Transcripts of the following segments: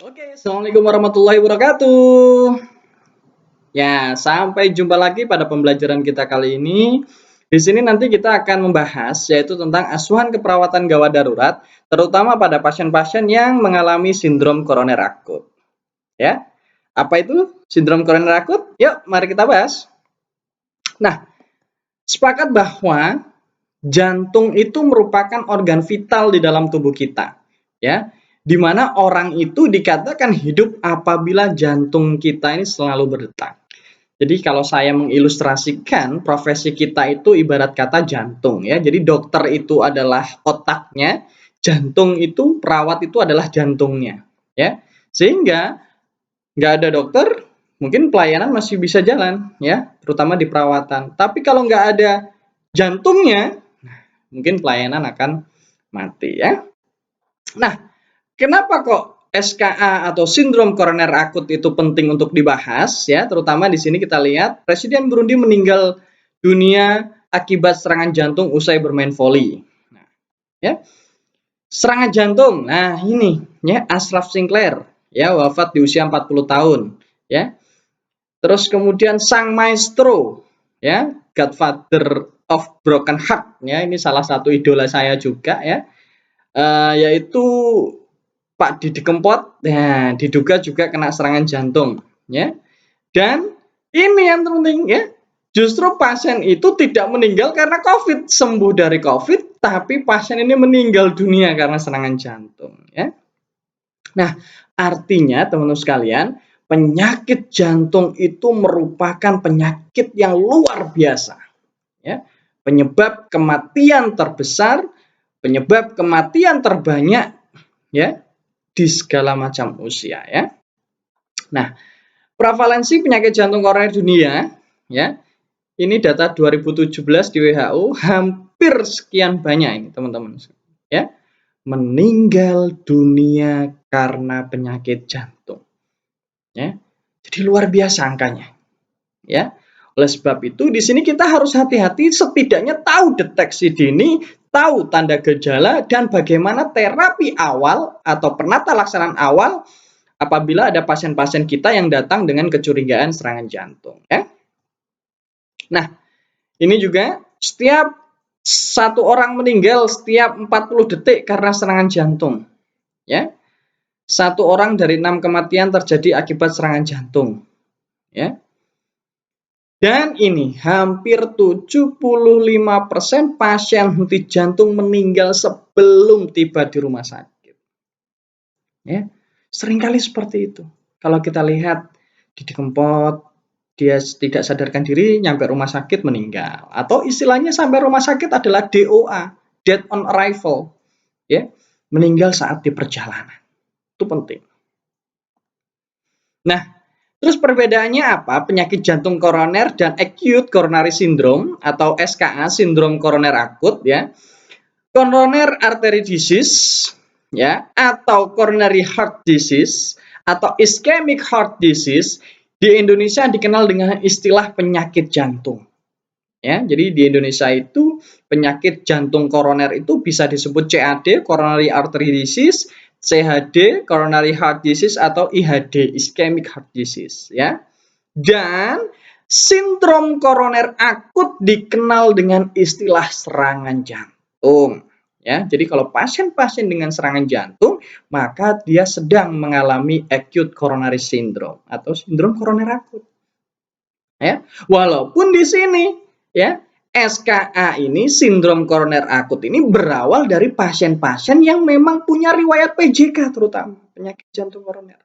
Oke, assalamualaikum warahmatullahi wabarakatuh. Ya, sampai jumpa lagi pada pembelajaran kita kali ini. Di sini nanti kita akan membahas yaitu tentang asuhan keperawatan gawat darurat, terutama pada pasien-pasien yang mengalami sindrom koroner akut. Ya, apa itu sindrom koroner akut? Yuk, mari kita bahas. Nah, sepakat bahwa jantung itu merupakan organ vital di dalam tubuh kita, ya, di mana orang itu dikatakan hidup apabila jantung kita ini selalu berdetak. Jadi kalau saya mengilustrasikan profesi kita itu ibarat kata jantung, ya. Jadi dokter itu adalah otaknya, jantung itu perawat itu adalah jantungnya, ya. Sehingga nggak ada dokter, mungkin pelayanan masih bisa jalan, ya, terutama di perawatan. Tapi kalau nggak ada jantungnya, mungkin pelayanan akan mati, ya. Nah, kenapa kok SKA atau sindrom koroner akut itu penting untuk dibahas, ya, terutama di sini kita lihat Presiden Burundi meninggal dunia akibat serangan jantung usai bermain voli. Nah, ya, serangan jantung. Nah, ini ya Ashraf Sinclair ya wafat di usia 40 tahun, ya. Terus kemudian sang maestro, ya, Godfather of Broken Heart, ya, ini salah satu idola saya juga, ya, yaitu Pak Didi Kempot. Nah, diduga juga kena serangan jantung, ya. Dan ini yang terpenting, ya, justru pasien itu tidak meninggal karena COVID, sembuh dari COVID, tapi pasien ini meninggal dunia karena serangan jantung, ya. Nah, artinya teman-teman sekalian, penyakit jantung itu merupakan penyakit yang luar biasa, ya. Penyebab kematian terbesar, penyebab kematian terbanyak, ya, di segala macam usia, ya. Nah, prevalensi penyakit jantung koroner dunia, ya, ini data 2017 di WHO, hampir sekian banyak ini teman-teman, ya, meninggal dunia karena penyakit jantung, ya. Jadi luar biasa angkanya, ya. Oleh sebab itu di sini kita harus hati-hati, setidaknya tahu deteksi dini, tahu tanda gejala dan bagaimana terapi awal atau penata laksanaan awal apabila ada pasien-pasien kita yang datang dengan kecurigaan serangan jantung, ya. Nah, ini juga setiap satu orang meninggal setiap 40 detik karena serangan jantung, ya. Satu orang dari 6 kematian terjadi akibat serangan jantung, ya. Dan ini hampir 75% pasien henti jantung meninggal sebelum tiba di rumah sakit, ya. Seringkali seperti itu. Kalau kita lihat Didi Kempot, dia tidak sadarkan diri, nyampe rumah sakit meninggal. Atau istilahnya sampai rumah sakit adalah DOA, death on arrival, ya, meninggal saat di perjalanan. Itu penting. Nah, terus perbedaannya apa? Penyakit jantung koroner dan acute coronary syndrome atau SKA, sindrom koroner akut, ya. Coronary artery disease, ya, atau coronary heart disease atau ischemic heart disease di Indonesia dikenal dengan istilah penyakit jantung, ya. Jadi di Indonesia itu penyakit jantung koroner itu bisa disebut CAD, coronary artery disease, CHD, coronary heart disease, atau IHD, ischemic heart disease, ya. Dan sindrom koroner akut dikenal dengan istilah serangan jantung, ya. Jadi kalau pasien-pasien dengan serangan jantung, maka dia sedang mengalami acute coronary syndrome atau sindrom koroner akut, ya. Walaupun di sini, ya, SKA ini sindrom koroner akut ini berawal dari pasien-pasien yang memang punya riwayat PJK, terutama penyakit jantung koroner.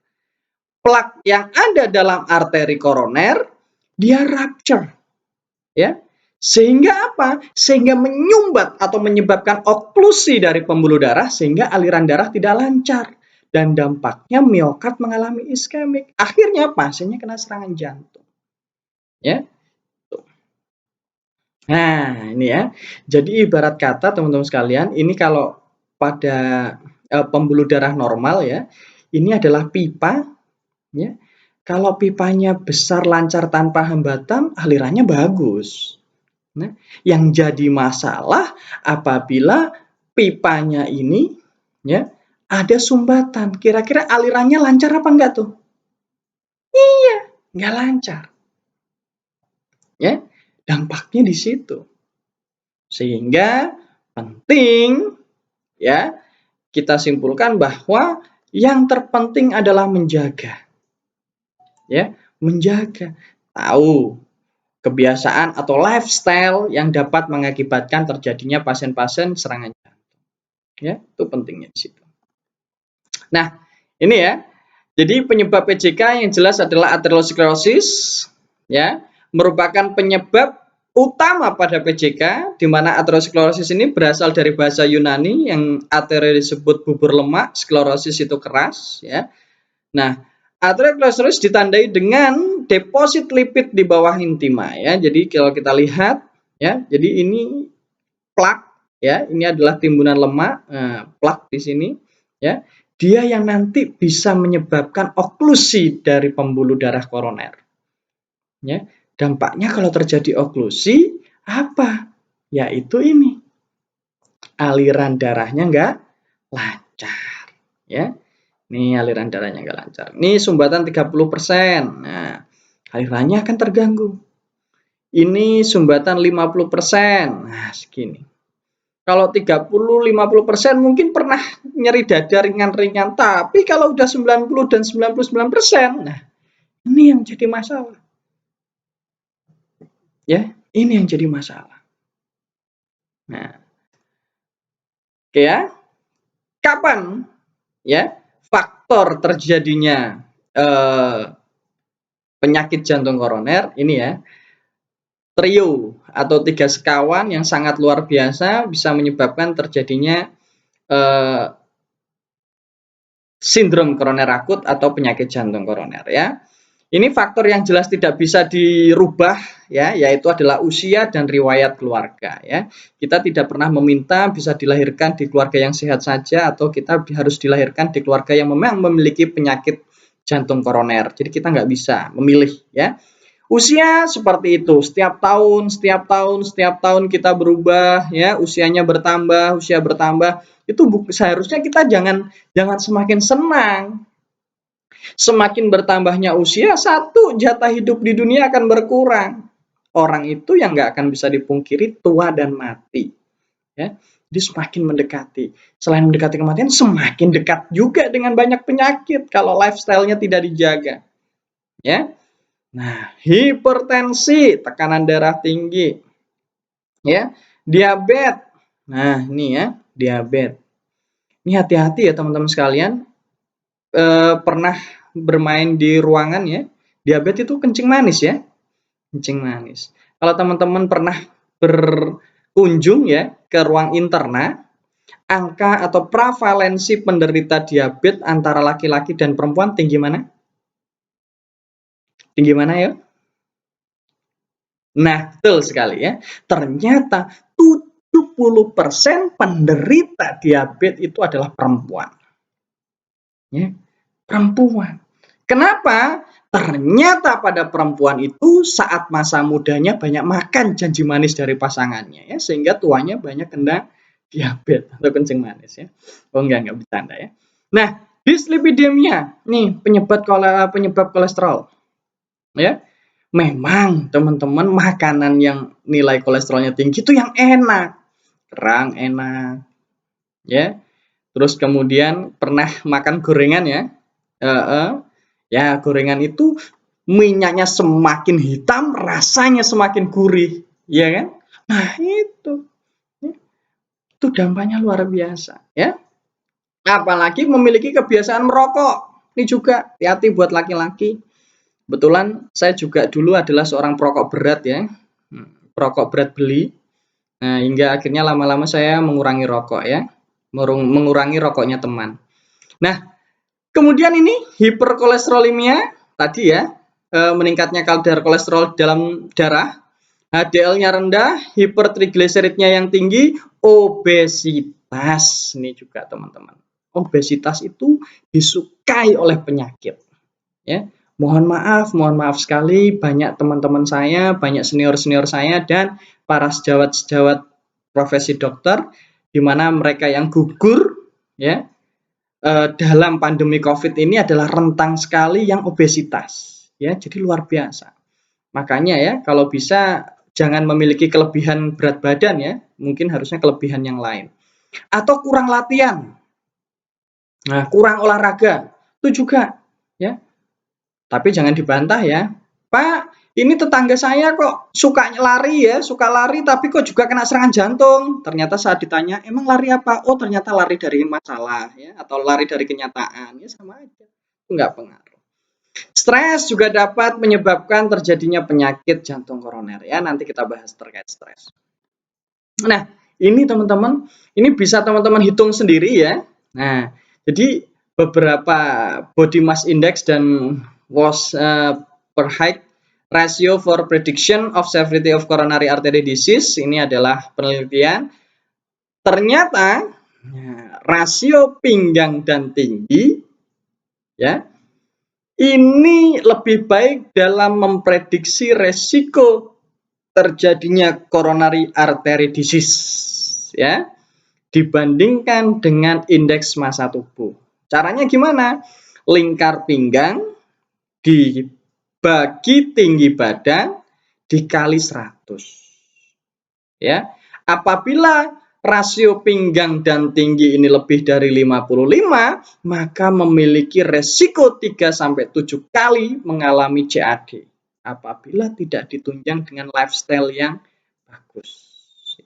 Plak yang ada dalam arteri koroner dia rupture, ya, sehingga apa? Sehingga menyumbat atau menyebabkan oklusi dari pembuluh darah sehingga aliran darah tidak lancar dan dampaknya miokard mengalami iskemik. Akhirnya pasiennya kena serangan jantung, ya. Nah, ini ya. Jadi ibarat kata teman-teman sekalian, ini kalau pada pembuluh darah normal, ya, ini adalah pipa, ya. Kalau pipanya besar, lancar tanpa hambatan, alirannya bagus. Nah, yang jadi masalah apabila pipanya ini, ya, ada sumbatan. Kira-kira alirannya lancar apa enggak tuh? Iya, nggak lancar. Ya, dampaknya di situ. Sehingga penting ya kita simpulkan bahwa yang terpenting adalah menjaga. Ya, menjaga. Tahu kebiasaan atau lifestyle yang dapat mengakibatkan terjadinya pasien-pasien serangan jantung. Ya, itu pentingnya di situ. Nah, ini ya. Jadi penyebab PJK yang jelas adalah aterosklerosis, ya, merupakan penyebab utama pada PJK, di mana aterosklerosis ini berasal dari bahasa Yunani yang atero disebut bubur lemak, sklerosis itu keras, ya. Nah, aterosklerosis ditandai dengan deposit lipid di bawah intima, ya. Jadi kalau kita lihat, ya, jadi ini plak, ya, ini adalah timbunan lemak, plak di sini, ya. Dia yang nanti bisa menyebabkan oklusi dari pembuluh darah koroner. Ya, dampaknya kalau terjadi oklusi apa? Yaitu ini, aliran darahnya nggak lancar. Ya, ini aliran darahnya nggak lancar. Ini sumbatan 30%. Nah, alirannya akan terganggu. Ini sumbatan 50%. Nah, segini. Kalau 30-50% mungkin pernah nyeri dada ringan-ringan, tapi kalau udah 90 dan 99%, nah ini yang jadi masalah. Ya, ini yang jadi masalah. Nah, oke ya. Kapan ya faktor terjadinya penyakit jantung koroner ini ya? Trio atau 3 sekawan yang sangat luar biasa bisa menyebabkan terjadinya sindrom koroner akut atau penyakit jantung koroner ya. Ini faktor yang jelas tidak bisa dirubah ya, yaitu adalah usia dan riwayat keluarga ya. Kita tidak pernah meminta bisa dilahirkan di keluarga yang sehat saja atau kita harus dilahirkan di keluarga yang memang memiliki penyakit jantung koroner. Jadi kita nggak bisa memilih ya. Usia seperti itu, setiap tahun kita berubah ya, usianya bertambah, usia bertambah. Itu seharusnya kita jangan semakin senang. Semakin bertambahnya usia, satu jatah hidup di dunia akan berkurang. Orang itu yang nggak akan bisa dipungkiri tua dan mati. Ya, jadi semakin mendekati. Selain mendekati kematian, semakin dekat juga dengan banyak penyakit kalau lifestyle-nya tidak dijaga. Ya. Nah, hipertensi, tekanan darah tinggi. Ya, diabetes. Nah, ini ya, diabetes. Ini hati-hati ya teman-teman sekalian. Pernah bermain di ruangan ya, diabetes itu kencing manis ya, kencing manis. Kalau teman-teman pernah berkunjung ya ke ruang interna, angka atau prevalensi penderita diabetes antara laki-laki dan perempuan tinggi mana? Tinggi mana ya? Nah, betul sekali ya. Ternyata 70% penderita diabetes itu adalah perempuan. Ya, perempuan. Kenapa? Ternyata pada perempuan itu saat masa mudanya banyak makan janji manis dari pasangannya ya, sehingga tuanya banyak kena diabetes atau kencing manis ya. Oh enggak bercanda ya. Nah, dislipidemia nih penyebab kolesterol. Ya. Memang teman-teman makanan yang nilai kolesterolnya tinggi itu yang enak. Kerang enak. Ya. Terus kemudian pernah makan gorengan ya. Ya, gorengan itu minyaknya semakin hitam, rasanya semakin gurih, ya kan? Nah, itu dampaknya luar biasa, ya. Apalagi memiliki kebiasaan merokok. Ini juga hati-hati buat laki-laki. Kebetulan saya juga dulu adalah seorang perokok berat ya. Perokok berat beli. Nah, hingga akhirnya lama-lama saya mengurangi rokok ya. Mengurangi rokoknya teman. Nah, kemudian ini hiperkolesterolemia tadi ya, meningkatnya kadar kolesterol dalam darah, HDL-nya rendah, hipertrigliseridnya yang tinggi, obesitas. Ini juga teman-teman. Obesitas itu disukai oleh penyakit. Ya, mohon maaf sekali banyak teman-teman saya, banyak senior-senior saya dan para sejawat-sejawat profesi dokter di mana mereka yang gugur ya dalam pandemi COVID ini adalah rentang sekali yang obesitas, ya, jadi luar biasa. Makanya ya, kalau bisa jangan memiliki kelebihan berat badan ya, mungkin harusnya kelebihan yang lain. Atau kurang latihan, nah kurang olahraga, itu juga ya. Tapi jangan dibantah ya, Pak, ini tetangga saya kok suka lari ya, suka lari tapi kok juga kena serangan jantung. Ternyata saat ditanya, emang lari apa? Oh ternyata lari dari masalah ya, atau lari dari kenyataan. Ya sama aja, itu nggak pengaruh. Stres juga dapat menyebabkan terjadinya penyakit jantung koroner ya, nanti kita bahas terkait stres. Nah, ini teman-teman, ini bisa teman-teman hitung sendiri ya. Nah, jadi beberapa body mass index dan was per height ratio for prediction of severity of coronary artery disease, ini adalah penelitian. Ternyata rasio pinggang dan tinggi ya ini lebih baik dalam memprediksi resiko terjadinya coronary artery disease ya dibandingkan dengan indeks massa tubuh. Caranya gimana? Lingkar pinggang dibagi tinggi badan dikali 100. Ya. Apabila rasio pinggang dan tinggi ini lebih dari 55, maka memiliki resiko 3-7 kali mengalami CAD. Apabila tidak ditunjang dengan lifestyle yang bagus.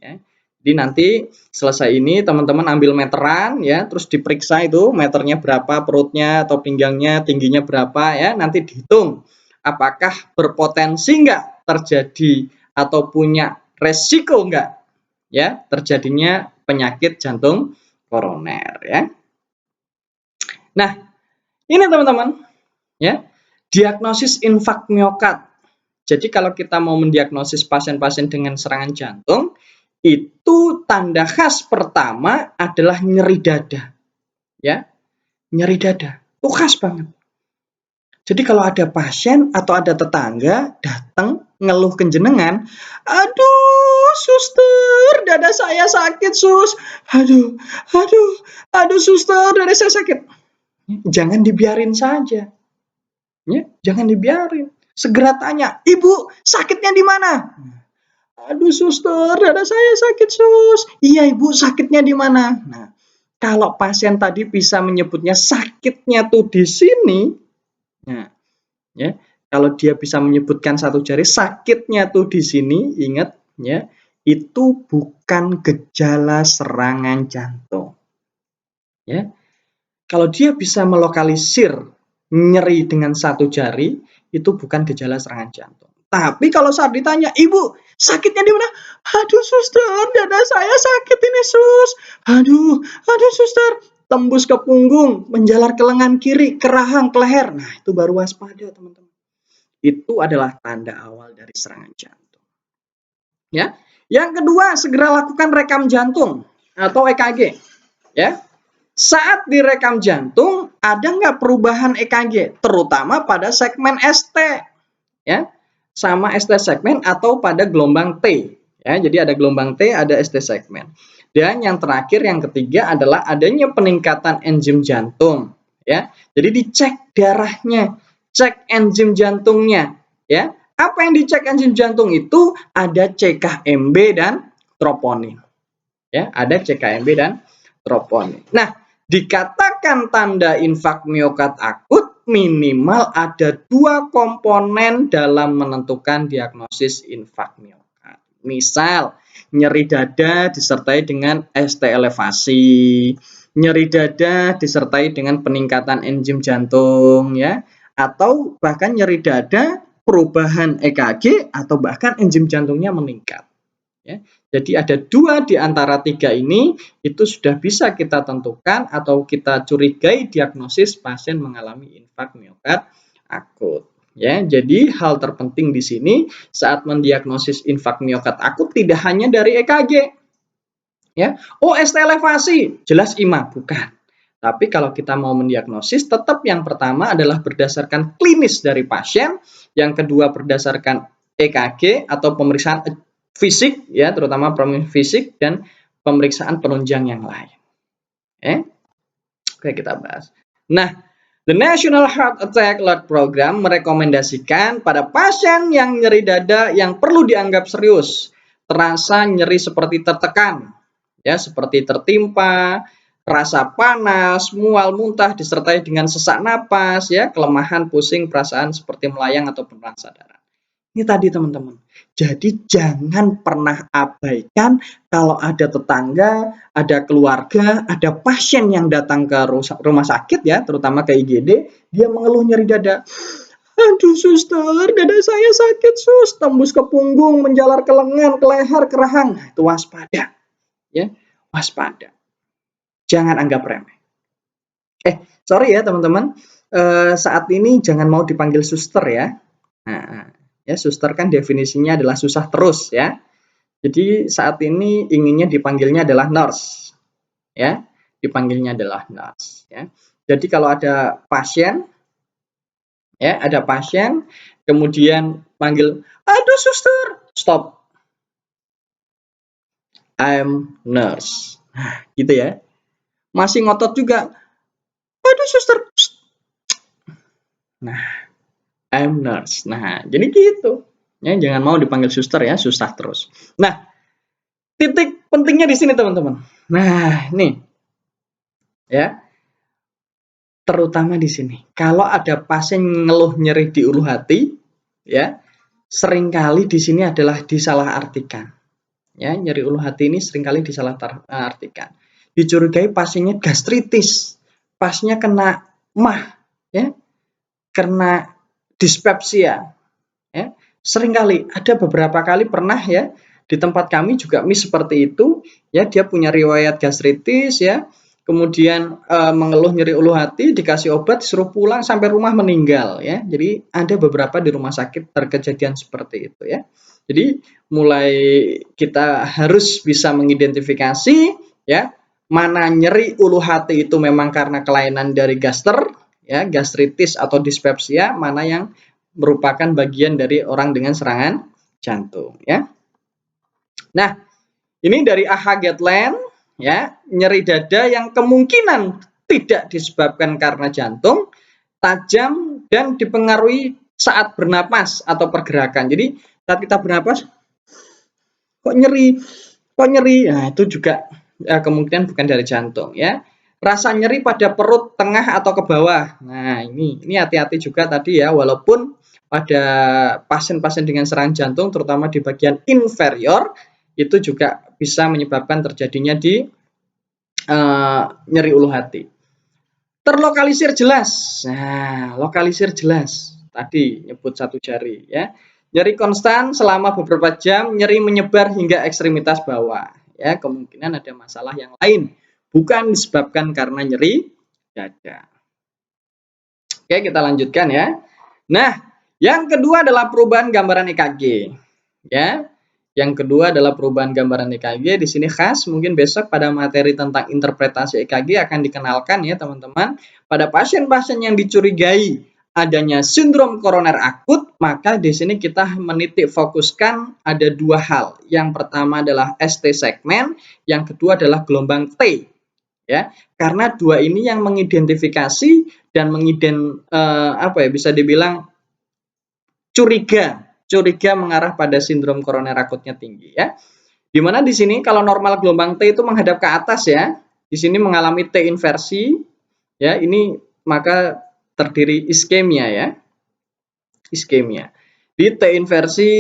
Ya. Jadi nanti selesai ini teman-teman ambil meteran ya, terus diperiksa itu meternya berapa, perutnya atau pinggangnya tingginya berapa ya, nanti dihitung apakah berpotensi enggak terjadi atau punya resiko enggak ya terjadinya penyakit jantung koroner ya. Nah, ini teman-teman ya, diagnosis infak miokard. Jadi kalau kita mau mendiagnosis pasien-pasien dengan serangan jantung, itu tanda khas pertama adalah nyeri dada. Ya. Nyeri dada. Itu khas banget. Jadi kalau ada pasien atau ada tetangga datang ngeluh ke jenengan, aduh suster, dada saya sakit sus, aduh suster, dada saya sakit. Jangan dibiarin saja. Ya, jangan dibiarin. Segera tanya, ibu sakitnya di mana? Aduh suster, dada saya sakit sus. Iya ibu, sakitnya di mana? Nah, kalau pasien tadi bisa menyebutnya sakitnya tuh di sini, nah, ya, kalau dia bisa menyebutkan satu jari sakitnya tuh di sini, ingat ya, itu bukan gejala serangan jantung. Ya, kalau dia bisa melokalisir nyeri dengan satu jari, itu bukan gejala serangan jantung. Tapi kalau saat ditanya, ibu sakitnya di mana? Aduh suster, dada saya sakit ini sus. Aduh suster, tembus ke punggung, menjalar ke lengan kiri, ke rahang, ke leher. Nah itu baru waspada teman-teman. Itu adalah tanda awal dari serangan jantung. Ya, yang kedua segera lakukan rekam jantung atau EKG. Ya, saat direkam jantung, ada nggak perubahan EKG? Terutama pada segmen ST, ya, sama ST segmen atau pada gelombang T. Ya, jadi ada gelombang T, ada ST segmen. Dan yang terakhir, yang ketiga adalah adanya peningkatan enzim jantung. Ya, jadi dicek darahnya, cek enzim jantungnya. Ya, apa yang dicek enzim jantung itu? Ada CKMB dan troponin. Ya, ada CKMB dan troponin. Nah, dikatakan tanda infak miokard akut minimal ada 2 komponen dalam menentukan diagnosis infak miokard. Misal, nyeri dada disertai dengan ST elevasi, nyeri dada disertai dengan peningkatan enzim jantung ya, atau bahkan nyeri dada perubahan EKG atau bahkan enzim jantungnya meningkat. Ya. Jadi ada 2 di antara 3 ini itu sudah bisa kita tentukan atau kita curigai diagnosis pasien mengalami infak miokard akut. Ya, jadi hal terpenting di sini saat mendiagnosis infak miokard akut tidak hanya dari EKG. Ya. Oh, ST elevasi, jelas IMA, bukan. Tapi kalau kita mau mendiagnosis tetap yang pertama adalah berdasarkan klinis dari pasien, yang kedua berdasarkan EKG atau pemeriksaan fisik ya, terutama fisik dan pemeriksaan penunjang yang lain. Oke, kita bahas. Nah, The National Heart Attack Alert Program merekomendasikan pada pasien yang nyeri dada yang perlu dianggap serius, terasa nyeri seperti tertekan, ya, seperti tertimpa, rasa panas, mual, muntah disertai dengan sesak napas, ya, kelemahan, pusing, perasaan seperti melayang atau penuh sadar. Ini tadi teman-teman. Jadi jangan pernah abaikan kalau ada tetangga, ada keluarga, ada pasien yang datang ke rumah sakit ya, terutama ke IGD, dia mengeluh nyeri dada. Aduh suster, dada saya sakit sus, tembus ke punggung, menjalar ke lengan, ke leher, ke rahang. Itu waspada. Ya, waspada. Jangan anggap remeh. Sorry ya teman-teman. Saat ini jangan mau dipanggil suster ya. Nah, ya, suster kan definisinya adalah susah terus ya. Jadi saat ini inginnya dipanggilnya adalah nurse. Ya, dipanggilnya adalah nurse ya. Jadi kalau ada pasien ya, ada pasien kemudian panggil, "Aduh suster." Stop. I'm nurse. Nah, gitu ya. Masih ngotot juga. "Aduh suster." Nah, I'm nurse. Nah, jadi gitu. Ya, jangan mau dipanggil suster ya, susah terus. Nah, titik pentingnya di sini teman-teman. Nah, nih. Ya. Terutama di sini. Kalau ada pasien ngeluh nyeri di ulu hati, ya, seringkali di sini adalah disalahartikan. Ya, nyeri ulu hati ini seringkali disalahartikan. Dicurigai pasiennya gastritis, pasiennya kena MAH, ya, kena dispepsia, ya. Seringkali ada beberapa kali pernah ya di tempat kami juga seperti itu, ya, dia punya riwayat gastritis ya. Kemudian mengeluh nyeri ulu hati, dikasih obat, disuruh pulang sampai rumah meninggal ya. Jadi ada beberapa di rumah sakit terkejadian seperti itu ya. Jadi mulai kita harus bisa mengidentifikasi ya mana nyeri ulu hati itu memang karena kelainan dari gaster ya, gastritis atau dispepsia, mana yang merupakan bagian dari orang dengan serangan jantung ya. Nah, ini dari AHA Guideline ya, nyeri dada yang kemungkinan tidak disebabkan karena jantung, tajam dan dipengaruhi saat bernapas atau pergerakan. Jadi saat kita bernapas kok nyeri. Nah, itu juga kemungkinan bukan dari jantung ya. Rasa nyeri pada perut tengah atau ke bawah. Nah, ini hati-hati juga tadi ya, walaupun pada pasien-pasien dengan serangan jantung terutama di bagian inferior itu juga bisa menyebabkan terjadinya di nyeri ulu hati. Terlokalisir jelas. Nah, lokalisir jelas. Tadi nyebut satu jari ya. Nyeri konstan selama beberapa jam, nyeri menyebar hingga ekstremitas bawah. Ya, kemungkinan ada masalah yang lain, bukan disebabkan karena nyeri dada. Oke, kita lanjutkan ya. Nah, yang kedua adalah perubahan gambaran EKG. Ya. Yang kedua adalah perubahan gambaran EKG. Di sini khas, mungkin besok pada materi tentang interpretasi EKG akan dikenalkan ya teman-teman. Pada pasien-pasien yang dicurigai adanya sindrom koroner akut, maka di sini kita menitik fokuskan ada dua hal. Yang pertama adalah ST segmen, yang kedua adalah gelombang T. Ya, karena dua ini yang mengidentifikasi dan bisa dibilang curiga mengarah pada sindrom koroner akutnya tinggi ya. Dimana di sini kalau normal gelombang T itu menghadap ke atas ya, di sini mengalami T inversi ya, ini maka terdiri iskemia ya, iskemia. Di T inversi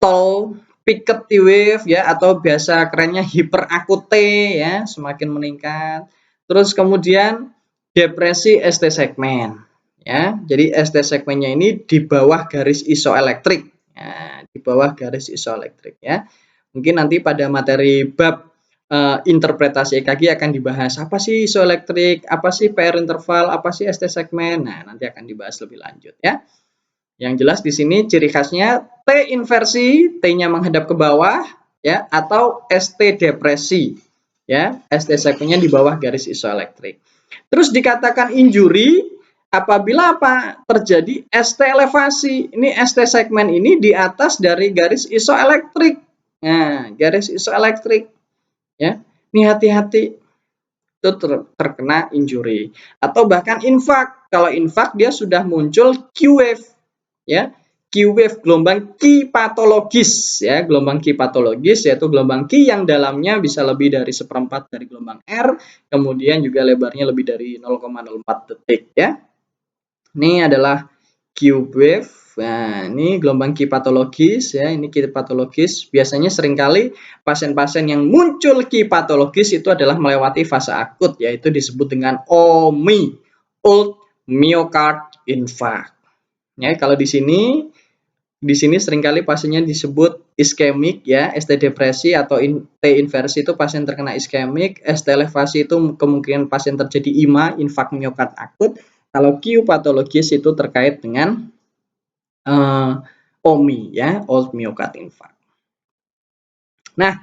tol picket T wave ya, atau biasa kerennya hiperakut T ya, semakin meningkat. Terus kemudian depresi ST segmen ya. Jadi ST segmennya ini di bawah garis isoelektrik. Ya, di bawah garis isoelektrik ya. Mungkin nanti pada materi bab interpretasi EKG akan dibahas apa sih isoelektrik, apa sih PR interval, apa sih ST segmen. Nah, nanti akan dibahas lebih lanjut ya. Yang jelas di sini ciri khasnya T inversi, T-nya menghadap ke bawah ya, atau ST depresi ya, ST segmennya di bawah garis isoelektrik. Terus dikatakan injury apabila apa? Terjadi ST elevasi. Ini ST segmen ini di atas dari garis isoelektrik. Nah, garis isoelektrik ya. Ini hati-hati. itu terkena injury. Atau bahkan infak. Kalau infak dia sudah muncul Q wave, ya. Q wave gelombang Q patologis, ya, gelombang Q patologis yaitu gelombang Q yang dalamnya bisa lebih dari 1/4 dari gelombang R, kemudian juga lebarnya lebih dari 0,04 detik, ya. Ini adalah Q wave. Nah, ini gelombang Q patologis, ya. Ini Q patologis. Biasanya seringkali pasien-pasien yang muncul Q patologis itu adalah melewati fase akut, yaitu disebut dengan OMI, Old Myocard Infarct. Ya, kalau di sini seringkali pasiennya disebut iskemik, ya, ST depresi atau T inversi itu pasien terkena iskemik, ST elevasi itu kemungkinan pasien terjadi IMA, infak miokard akut. Kalau Q patologis itu terkait dengan OMI, ya, Old Myocard Infarct. Nah,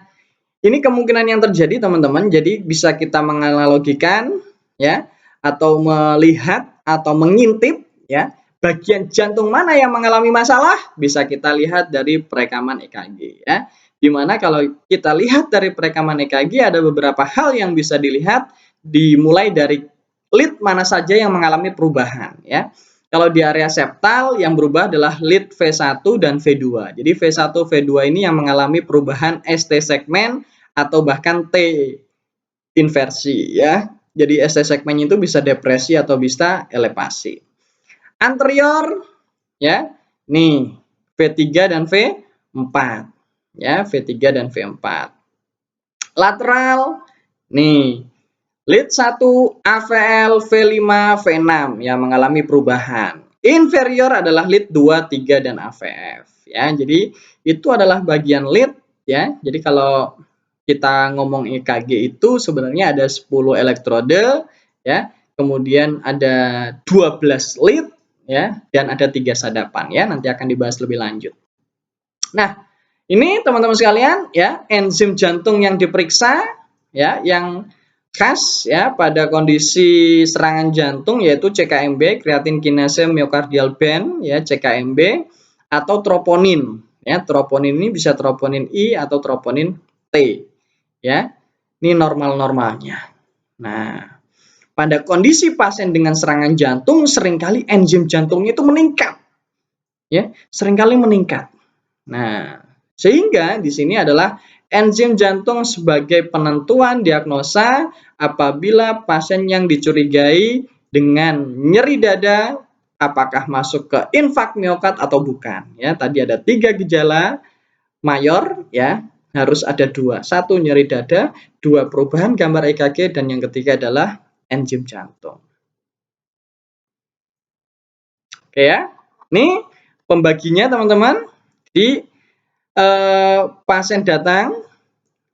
ini kemungkinan yang terjadi teman-teman, jadi bisa kita menganalogikan, ya, atau melihat atau mengintip, ya, bagian jantung mana yang mengalami masalah bisa kita lihat dari perekaman EKG, ya. Dimana kalau kita lihat dari perekaman EKG ada beberapa hal yang bisa dilihat, dimulai dari lead mana saja yang mengalami perubahan, ya. Kalau di area septal yang berubah adalah lead V1 dan V2. Jadi V1, V2 ini yang mengalami perubahan ST segmen atau bahkan T inversi, ya. Jadi ST segmen itu bisa depresi atau bisa elevasi. Anterior, ya, nih V3 dan V4, ya, V3 dan V4. Lateral, nih lead 1 AVL V5 V6 yang mengalami perubahan. Inferior adalah lead 2, 3 dan AVF, ya. Jadi itu adalah bagian lead, ya. Jadi kalau kita ngomong EKG itu sebenarnya ada 10 elektrode, ya. Kemudian ada 12 lead, ya, dan ada 3 sadapan, ya. Nanti akan dibahas lebih lanjut. Nah, ini teman-teman sekalian, ya, enzim jantung yang diperiksa, ya, yang khas, ya, pada kondisi serangan jantung yaitu CKMB, creatine kinase myocardial band, ya, CKMB, atau troponin, ya. Troponin ini bisa troponin I atau troponin T, ya. Ini normal-normalnya. Nah, pada kondisi pasien dengan serangan jantung seringkali enzim jantungnya itu meningkat, ya, seringkali meningkat. Nah, sehingga di sini adalah enzim jantung sebagai penentuan diagnosa apabila pasien yang dicurigai dengan nyeri dada apakah masuk ke infak miokard atau bukan, ya. Tadi ada 3 gejala mayor, ya, harus ada 2. 1 nyeri dada, 2 perubahan gambar EKG, dan yang ketiga adalah enzim jantung. Oke, ya. Ini pembaginya teman-teman. Di pasien datang,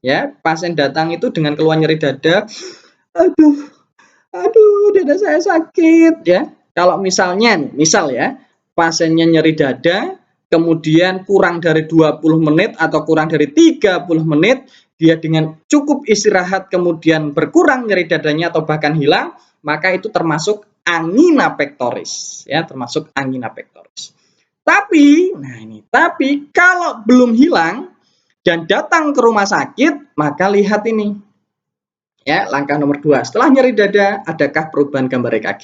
ya, pasien datang itu dengan keluhan nyeri dada, aduh dada saya sakit, ya. Kalau misalnya, misal, ya, pasiennya nyeri dada, kemudian kurang dari 20 menit atau kurang dari 30 menit, dia dengan cukup istirahat kemudian berkurang nyeri dadanya atau bahkan hilang, maka itu termasuk angina pectoris, ya, termasuk angina pectoris. Tapi kalau belum hilang dan datang ke rumah sakit, maka lihat ini, ya, langkah nomor 2. Setelah nyeri dada, adakah perubahan gambar EKG?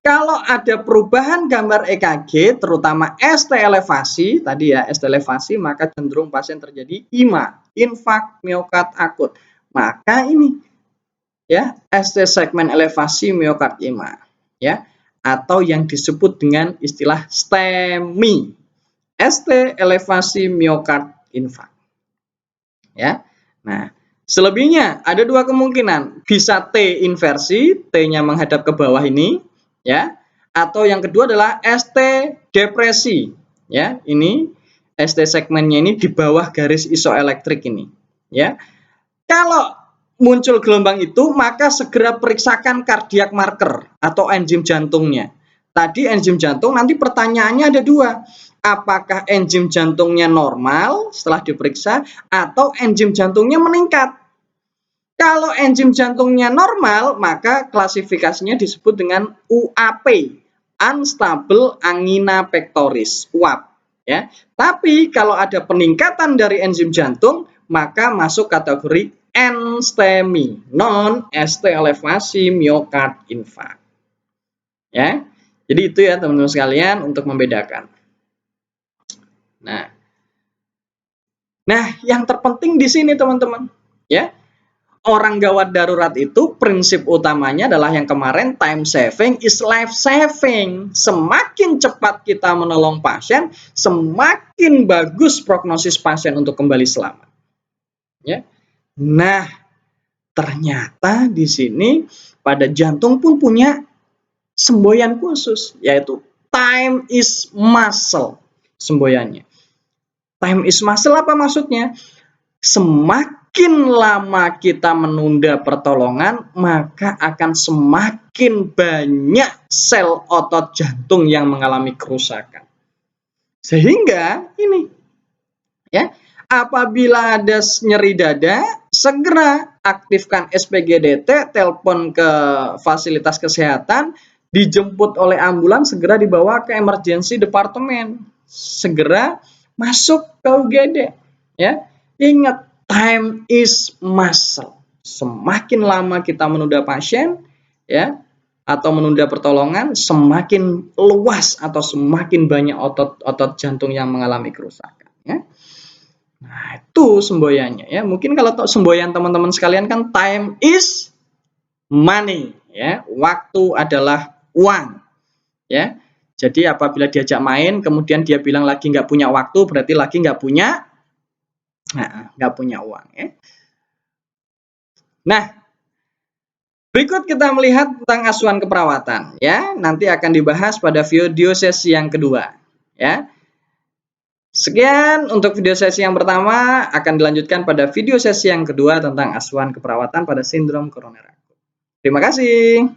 Kalau ada perubahan gambar EKG, terutama ST elevasi, tadi, ya, ST elevasi, maka cenderung pasien terjadi IMA, infak miokard akut. Maka ini, ya, ST segmen elevasi miokard IMA, ya, atau yang disebut dengan istilah STEMI, ST elevasi miokard infarct, ya. Nah, selebihnya ada 2 kemungkinan, bisa T inversi, T-nya menghadap ke bawah ini, ya, atau yang kedua adalah ST depresi, ya. Ini ST segmennya ini di bawah garis isoelektrik ini, ya. Kalau muncul gelombang itu, maka segera periksakan cardiac marker atau enzim jantungnya. Tadi enzim jantung, nanti pertanyaannya ada 2. Apakah enzim jantungnya normal setelah diperiksa atau enzim jantungnya meningkat? Kalau enzim jantungnya normal, maka klasifikasinya disebut dengan UAP, unstable angina pectoris, UAP, ya. Tapi kalau ada peningkatan dari enzim jantung, maka masuk kategori NSTEMI, non-ST elevasi miokard infark. Ya. Jadi itu ya teman-teman sekalian untuk membedakan. Nah, yang terpenting di sini teman-teman, ya. Orang gawat darurat itu prinsip utamanya adalah yang kemarin, time saving is life saving. Semakin cepat kita menolong pasien, semakin bagus prognosis pasien untuk kembali selamat. Ya. Nah, ternyata di sini pada jantung pun punya semboyan khusus, yaitu time is muscle semboyannya. Time is muscle apa maksudnya? Semakin lama kita menunda pertolongan, maka akan semakin banyak sel otot jantung yang mengalami kerusakan. Sehingga ini, ya, apabila ada nyeri dada, segera aktifkan SPGDT, telepon ke fasilitas kesehatan, dijemput oleh ambulans, segera dibawa ke emergency department, segera masuk ke UGD, ya. Ingat, time is muscle. Semakin lama kita menunda pasien, ya, atau menunda pertolongan, semakin luas atau semakin banyak otot jantung yang mengalami kerusakan. Ya. Nah, itu semboyannya. Ya. Mungkin kalau semboyan teman-teman sekalian kan time is money. Ya. Waktu adalah uang. Ya. Jadi apabila diajak main, kemudian dia bilang lagi nggak punya waktu, berarti lagi nggak punya uang, ya. Nah, berikut kita melihat tentang asuhan keperawatan, ya. Nanti akan dibahas pada video sesi yang kedua, ya. Sekian untuk video sesi yang pertama, akan dilanjutkan pada video sesi yang kedua tentang asuhan keperawatan pada sindrom koroner akut. Terima kasih.